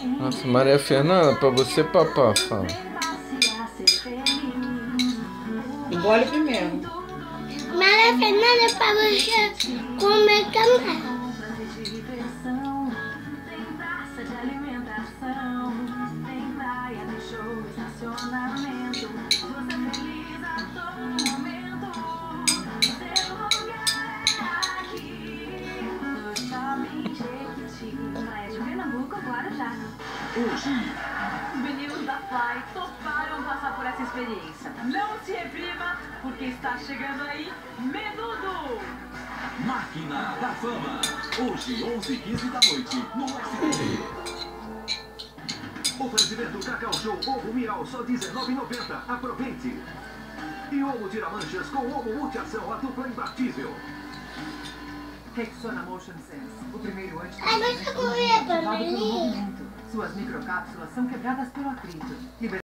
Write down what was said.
Nossa, Maria Fernanda, pra você papar, fala. Engole primeiro. Maria Fernanda é pra você comer também. Hoje, os meninos da Fly toparam passar por essa experiência. Não se reprima, porque está chegando aí Menudo! Máquina da Fama. Hoje, 11h15 da noite, no SBT. Oferecimento Cacau Show Ovo Miau, só R$19,90. Aproveite. E Omo Tira Manchas com Omo Multiação, a dupla imbatível. Rexona Motion Sense, o primeiro Ai, mas eu comi a movimento. Suas microcápsulas são quebradas pelo atrito.